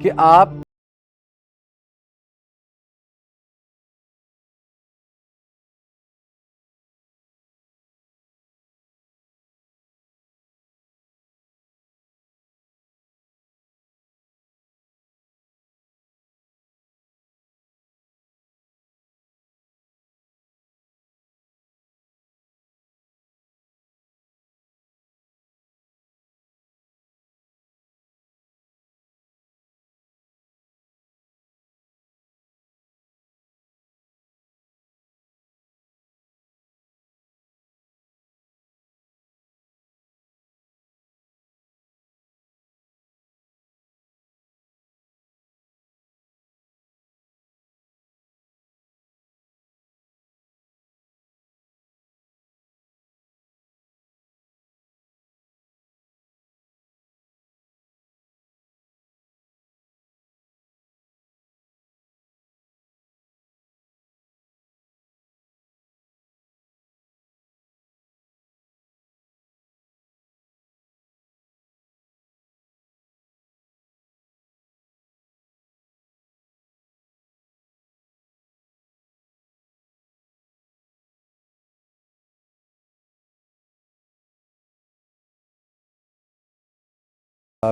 کہ آپ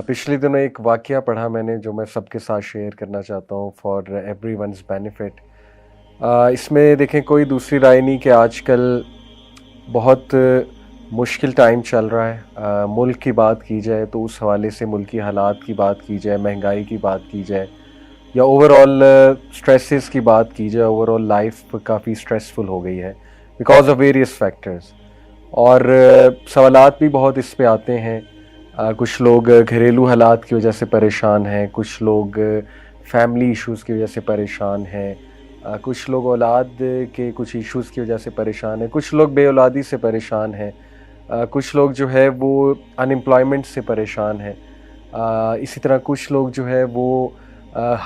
پچھلے دنوں ایک واقعہ پڑھا میں نے جو میں سب کے ساتھ شیئر کرنا چاہتا ہوں فار ایوری ونز بینیفٹ. اس میں دیکھیں کوئی دوسری رائے نہیں کہ آج کل بہت مشکل ٹائم چل رہا ہے. ملک کی بات کی جائے تو اس حوالے سے ملکی حالات کی بات کی جائے, مہنگائی کی بات کی جائے, یا اوور آل اسٹریسز کی بات کی جائے, اوور آل لائف کافی اسٹریسفل ہو گئی ہے بیکاز آف ویریس فیکٹرز. اور سوالات بھی بہت اس پہ آتے ہیں. کچھ لوگ گھریلو حالات کی وجہ سے پریشان ہیں, کچھ لوگ فیملی ایشوز کی وجہ سے پریشان ہیں, کچھ لوگ اولاد کے کچھ ایشوز کی وجہ سے پریشان ہیں, کچھ لوگ بے اولادی سے پریشان ہیں, کچھ لوگ جو ہے وہ ان امپلائمنٹ سے پریشان ہیں, اسی طرح کچھ لوگ جو ہے وہ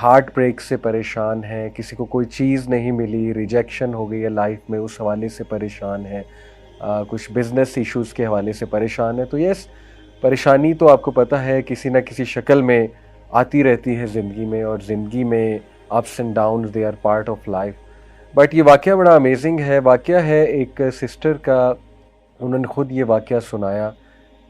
ہارٹ بریک سے پریشان ہیں, کسی کو کوئی چیز نہیں ملی, ریجیکشن ہو گئی ہے لائف میں, اس حوالے سے پریشان ہیں, کچھ بزنس ایشوز کے حوالے سے پریشان ہیں. تو یس, پریشانی تو آپ کو پتہ ہے کسی نہ کسی شکل میں آتی رہتی ہے زندگی میں, اور زندگی میں ups and downs they are part of life. But یہ واقعہ بڑا امیزنگ ہے. واقعہ ہے ایک سسٹر کا, انہوں نے خود یہ واقعہ سنایا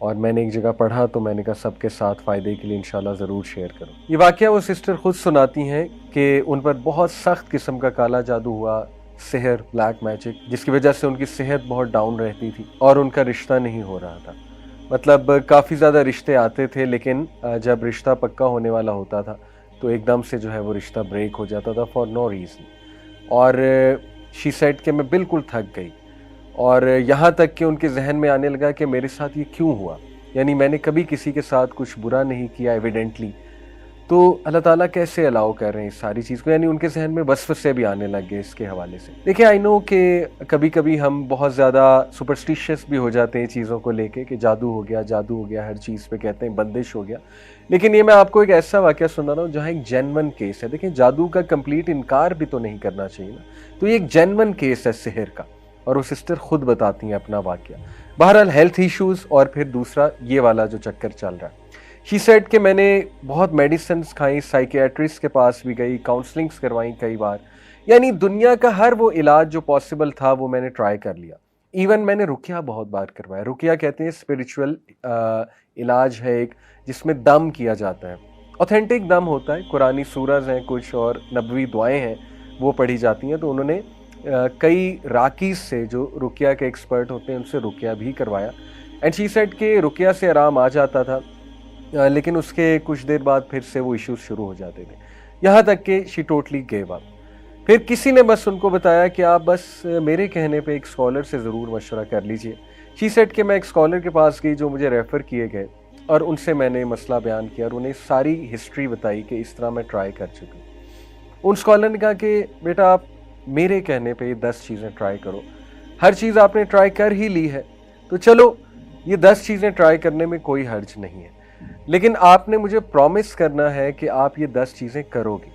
اور میں نے ایک جگہ پڑھا تو میں نے کہا سب کے ساتھ فائدے کے لیے انشاءاللہ ضرور شیئر کروں. یہ واقعہ وہ سسٹر خود سناتی ہیں کہ ان پر بہت سخت قسم کا کالا جادو ہوا, سحر, بلیک میجک, جس کی وجہ سے ان کی صحت بہت ڈاؤن رہتی تھی اور ان کا رشتہ نہیں ہو رہا تھا. مطلب کافی زیادہ رشتے آتے تھے, لیکن جب رشتہ پکا ہونے والا ہوتا تھا تو ایک دم سے جو ہے وہ رشتہ بریک ہو جاتا تھا فار نو ریزن. اور شی سیڈ کہ میں بالکل تھک گئی, اور یہاں تک کہ ان کے ذہن میں آنے لگا کہ میرے ساتھ یہ کیوں ہوا, یعنی میں نے کبھی کسی کے ساتھ کچھ برا نہیں کیا ایویڈنٹلی, تو اللہ تعالیٰ کیسے الاؤ کر رہے ہیں اس ساری چیز کو. یعنی ان کے ذہن میں وسوسے بھی آنے لگ گئے اس کے حوالے سے. دیکھیں آئی نو کہ کبھی کبھی ہم بہت زیادہ سپرسٹیشیس بھی ہو جاتے ہیں چیزوں کو لے کے کہ جادو ہو گیا, جادو ہو گیا, ہر چیز پہ کہتے ہیں بندش ہو گیا. لیکن یہ میں آپ کو ایک ایسا واقعہ سنا رہا ہوں جہاں ایک جینون کیس ہے. دیکھیں جادو کا کمپلیٹ انکار بھی تو نہیں کرنا چاہیے نا, تو یہ ایک جینون کیس ہے سحر کا, اور وہ سسٹر خود بتاتی ہیں اپنا واقعہ. بہرحال ہیلتھ ایشوز, اور پھر دوسرا یہ والا جو چکر چل رہا ہے. شی سیڈ کہ میں نے بہت میڈیسنز کھائیں, سائیکیٹرسٹ کے پاس بھی گئی, کاؤنسلنگز کروائیں کئی بار, یعنی دنیا کا ہر وہ علاج جو پاسبل تھا وہ میں نے ٹرائی کر لیا. ایون میں نے رقیہ بہت بار کروایا. رقیہ کہتے ہیں اسپریچول علاج ہے ایک, جس میں دم کیا جاتا ہے, اوتھینٹک دم ہوتا ہے, قرآنی سورز ہیں کچھ اور نبوی دعائیں ہیں وہ پڑھی جاتی ہیں. تو انہوں نے کئی راکیز سے جو رقیہ کے ایکسپرٹ ہوتے ہیں ان سے رقیہ بھی کروایا, اینڈ شی سیڈ کہ رقیہ سے آرام آ جاتا تھا, لیکن اس کے کچھ دیر بعد پھر سے وہ ایشوز شروع ہو جاتے تھے, یہاں تک کہ شی ٹوٹلی گیو اپ. پھر کسی نے بس ان کو بتایا کہ آپ بس میرے کہنے پہ ایک اسکالر سے ضرور مشورہ کر لیجئے. شی سیڈ کہ میں ایک اسکالر کے پاس گئی جو مجھے ریفر کیے گئے, اور ان سے میں نے مسئلہ بیان کیا اور انہیں ساری ہسٹری بتائی کہ اس طرح میں ٹرائی کر چکی ہوں. ان اسکالر نے کہا کہ بیٹا آپ میرے کہنے پہ یہ 10 چیزیں ٹرائی کرو, ہر چیز آپ نے ٹرائی کر ہی لی ہے تو چلو یہ 10 چیزیں ٹرائی کرنے میں کوئی حرج نہیں ہے, لیکن آپ نے مجھے پرومس کرنا ہے کہ آپ یہ 10 چیزیں کرو گی,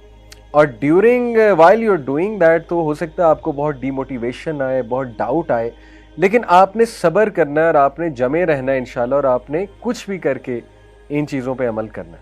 اور during while you are doing that تو ہو سکتا ہے آپ کو بہت ڈی موٹیویشن آئے, بہت ڈاؤٹ آئے, لیکن آپ نے صبر کرنا ہے اور آپ نے جمے رہنا ہے انشاءاللہ, اور آپ نے کچھ بھی کر کے ان چیزوں پہ عمل کرنا ہے.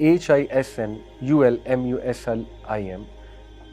HISNULMUSLIM,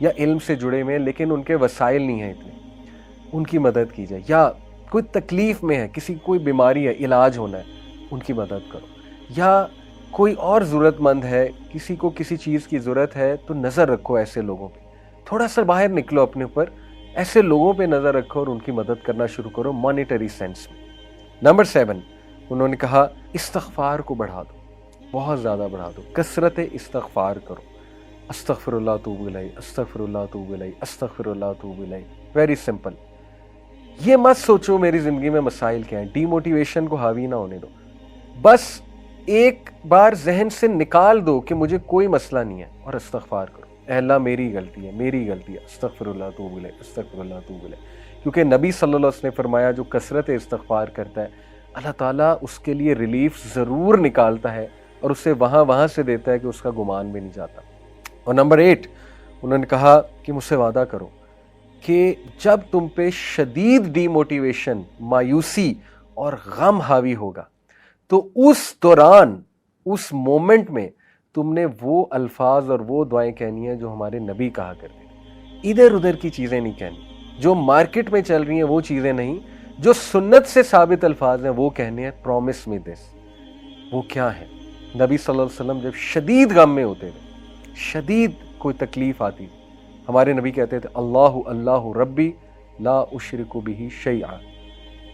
یا علم سے جڑے ہوئے ہیں لیکن ان کے وسائل نہیں ہیں اتنے, ان کی مدد کی جائے. یا کوئی تکلیف میں ہے, کسی کوئی بیماری ہے, علاج ہونا ہے, ان کی مدد کرو. یا کوئی اور ضرورت مند ہے, کسی کو کسی چیز کی ضرورت ہے, تو نظر رکھو ایسے لوگوں پہ, تھوڑا سا باہر نکلو اپنے اوپر, ایسے لوگوں پہ نظر رکھو اور ان کی مدد کرنا شروع کرو مانیٹری سینس میں. نمبر 7 انہوں نے کہا استغفار کو بڑھا دو, بہت زیادہ بڑھا دو, کثرت استغفار کرو. استغفر اللہ توب الیہ, استغفر اللہ توب الیہ, استغفر اللہ توب الیہ. Very simple. یہ مت سوچو میری زندگی میں مسائل کیا ہیں, ڈی موٹیویشن کو حاوی نہ ہونے دو. بس ایک بار ذہن سے نکال دو کہ مجھے کوئی مسئلہ نہیں ہے اور استغفار کرو. اے اللہ میری غلطی ہے, میری غلطی ہے, استغفر اللہ توب الیہ, استغفر اللہ توب الیہ. کیونکہ نبی صلی اللہ علیہ وسلم نے فرمایا جو کثرت استغفار کرتا ہے اللہ تعالیٰ اس کے لیے ریلیف ضرور نکالتا ہے اور اسے وہاں سے دیتا ہے کہ اس کا گمان بھی نہیں جاتا. اور نمبر 8 انہوں نے کہا کہ مجھ سے وعدہ کرو کہ جب تم پہ شدید ڈی موٹیویشن, مایوسی اور غم حاوی ہوگا تو اس دوران, اس مومنٹ میں تم نے وہ الفاظ اور وہ دعائیں کہنی ہیں جو ہمارے نبی کہا کرتے ہیں. ادھر ادھر کی چیزیں نہیں کہنی, جو مارکیٹ میں چل رہی ہیں وہ چیزیں نہیں, جو سنت سے ثابت الفاظ ہیں وہ کہنے ہیں. پرومس می دس. وہ کیا ہے؟ نبی صلی اللہ علیہ وسلم جب شدید غم میں ہوتے تھے, شدید کوئی تکلیف آتی تھی, ہمارے نبی کہتے تھے اللہ اللہ ربی لا اشرک بہ شیئا.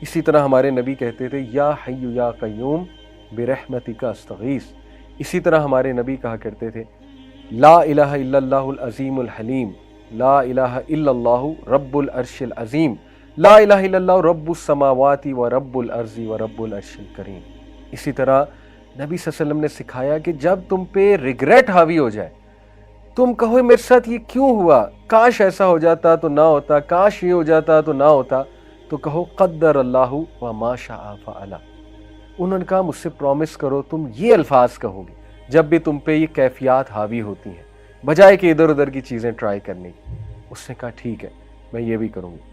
اسی طرح ہمارے نبی کہتے تھے یا حی یا قیوم برحمتک استغیث. اسی طرح ہمارے نبی کہا کرتے تھے لا الہ الا اللہ العظیم الحلیم, لا الہ الا اللہ رب العرش العظیم, لا الہ الا اللہ رب السماوات و رب الارض و رب العرش الکریم. اسی طرح نبی صلی اللہ علیہ وسلم نے سکھایا کہ جب تم پہ ریگریٹ حاوی ہو جائے, تم کہو میرے ساتھ یہ کیوں ہوا, کاش ایسا ہو جاتا تو نہ ہوتا, کاش یہ ہو جاتا تو نہ ہوتا, تو کہو قدر اللہ و ما شاء فعل. انہوں نے کہا مجھ سے پرومس کرو تم یہ الفاظ کہو گے جب بھی تم پہ یہ کیفیات حاوی ہوتی ہیں, بجائے کہ ادھر ادھر کی چیزیں ٹرائی کرنے کی. اس نے کہا ٹھیک ہے میں یہ بھی کروں گی.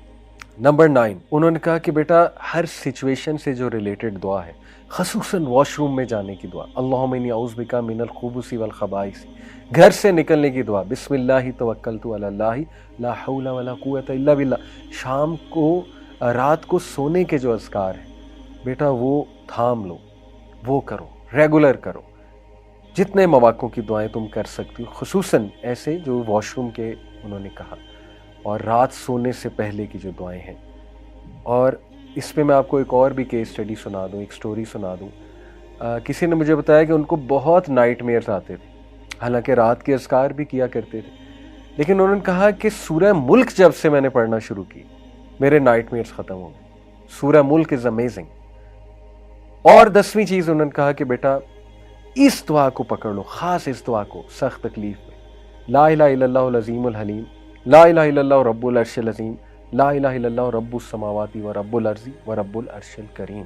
نمبر 9 انہوں نے کہا کہ بیٹا ہر سچویشن سے جو ریلیٹڈ دعا ہے, خصوصاً واش روم میں جانے کی دعا, اللہم انی اعوذ بک من الخبث والخبائث, گھر سے نکلنے کی دعا, بسم اللہ توکلت علی اللہ لا حول ولا قوت الا باللہ. شام کو, رات کو سونے کے جو اذکار ہیں بیٹا وہ تھام لو, وہ کرو, ریگولر کرو. جتنے مواقع کی دعائیں تم کر سکتی ہو, خصوصاً ایسے جو واش روم کے انہوں نے کہا, اور رات سونے سے پہلے کی جو دعائیں ہیں. اور اس پہ میں آپ کو ایک اور بھی کیس اسٹڈی سنا دوں, ایک سٹوری سنا دوں. کسی نے مجھے بتایا کہ ان کو بہت نائٹ میئرز آتے تھے, حالانکہ رات کے اذکار بھی کیا کرتے تھے, لیکن انہوں نے کہا کہ سورہ ملک جب سے میں نے پڑھنا شروع کی میرے نائٹ میئرز ختم ہو گئے. سورہ ملک از امیزنگ. اور 10ویں چیز انہوں نے کہا کہ بیٹا اس دعا کو پکڑ لو, خاص اس دعا کو سخت تکلیف میں, لا الہ الا اللہ العظیم الحلیم, لا الہ الا اللہ رب العرش العظیم, لا الہ الا اللہ رب السماوات و رب الارض و رب العرش الکریم.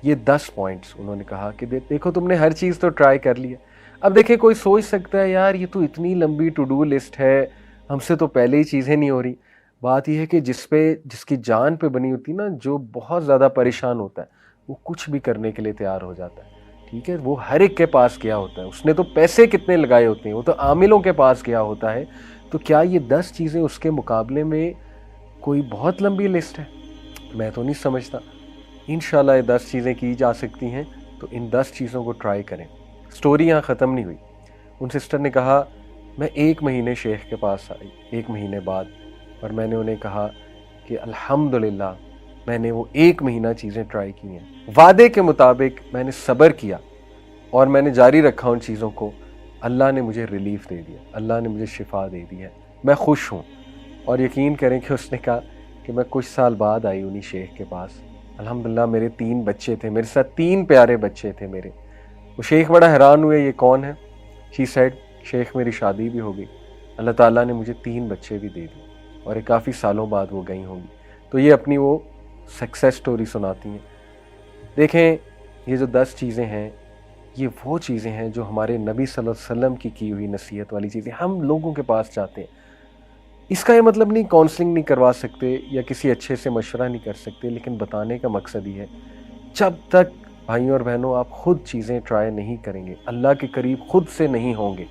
یہ 10 پوائنٹس انہوں نے کہا کہ دیکھو تم نے ہر چیز تو ٹرائی کر لی ہے. اب دیکھیں کوئی سوچ سکتا ہے یار یہ تو اتنی لمبی ٹو ڈو لسٹ ہے, ہم سے تو پہلے ہی چیزیں نہیں ہو رہی. بات یہ ہے کہ جس کی جان پہ بنی ہوتی نا, جو بہت زیادہ پریشان ہوتا ہے وہ کچھ بھی کرنے کے لیے تیار ہو جاتا ہے. ٹھیک ہے, وہ ہر ایک کے پاس گیا ہوتا ہے, اس نے تو پیسے کتنے لگائے ہوتے ہیں, وہ تو عاملوں کے پاس گیا ہوتا ہے. تو کیا یہ 10 چیزیں اس کے مقابلے میں کوئی بہت لمبی لسٹ ہے؟ میں تو نہیں سمجھتا. انشاءاللہ یہ 10 چیزیں کی جا سکتی ہیں, تو ان 10 چیزوں کو ٹرائی کریں. سٹوری یہاں ختم نہیں ہوئی. ان سسٹر نے کہا میں 1 مہینے شیخ کے پاس آئی 1 مہینے بعد, اور میں نے انہیں کہا کہ الحمدللہ میں نے وہ 1 مہینہ چیزیں ٹرائی کی ہیں, وعدے کے مطابق میں نے صبر کیا اور میں نے جاری رکھا ان چیزوں کو. اللہ نے مجھے ریلیف دے دیا, اللہ نے مجھے شفا دے دی ہے, میں خوش ہوں. اور یقین کریں کہ اس نے کہا کہ میں کچھ سال بعد آئی انہی شیخ کے پاس. الحمدللہ میرے 3 بچے تھے, میرے ساتھ 3 پیارے بچے تھے میرے. وہ شیخ بڑا حیران ہوئے یہ کون ہے. شی سیڈ شیخ میری شادی بھی ہو گئی, اللہ تعالیٰ نے مجھے 3 بچے بھی دے دیے, اور کافی سالوں بعد وہ گئی ہوں گی. تو یہ اپنی وہ سکسیس سٹوری سناتی ہیں. دیکھیں یہ جو 10 چیزیں ہیں یہ وہ چیزیں ہیں جو ہمارے نبی صلی اللہ علیہ وسلم کی ہوئی نصیحت والی چیزیں ہم لوگوں کے پاس چاہتے ہیں. اس کا یہ مطلب نہیں کاؤنسلنگ نہیں کروا سکتے یا کسی اچھے سے مشورہ نہیں کر سکتے, لیکن بتانے کا مقصد یہ ہے جب تک بھائیوں اور بہنوں آپ خود چیزیں ٹرائی نہیں کریں گے, اللہ کے قریب خود سے نہیں ہوں گے,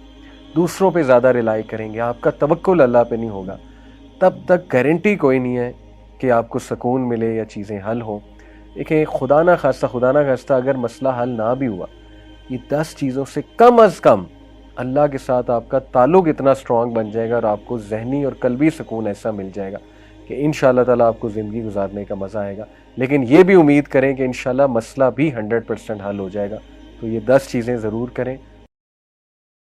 دوسروں پہ زیادہ ریلائی کریں گے، آپ کا توکل اللہ پہ نہیں ہوگا، تب تک گارنٹی کوئی نہیں ہے کہ آپ کو سکون ملے یا چیزیں حل ہوں۔ دیکھیں خدا نہ خواستہ اگر مسئلہ حل نہ بھی ہوا، یہ 10 چیزوں سے کم از کم اللہ کے ساتھ آپ کا تعلق اتنا اسٹرانگ بن جائے گا اور آپ کو ذہنی اور قلبی سکون ایسا مل جائے گا کہ انشاءاللہ تعالیٰ آپ کو زندگی گزارنے کا مزہ آئے گا۔ لیکن یہ بھی امید کریں کہ انشاءاللہ مسئلہ بھی 100% حل ہو جائے گا۔ تو یہ 10 چیزیں ضرور کریں۔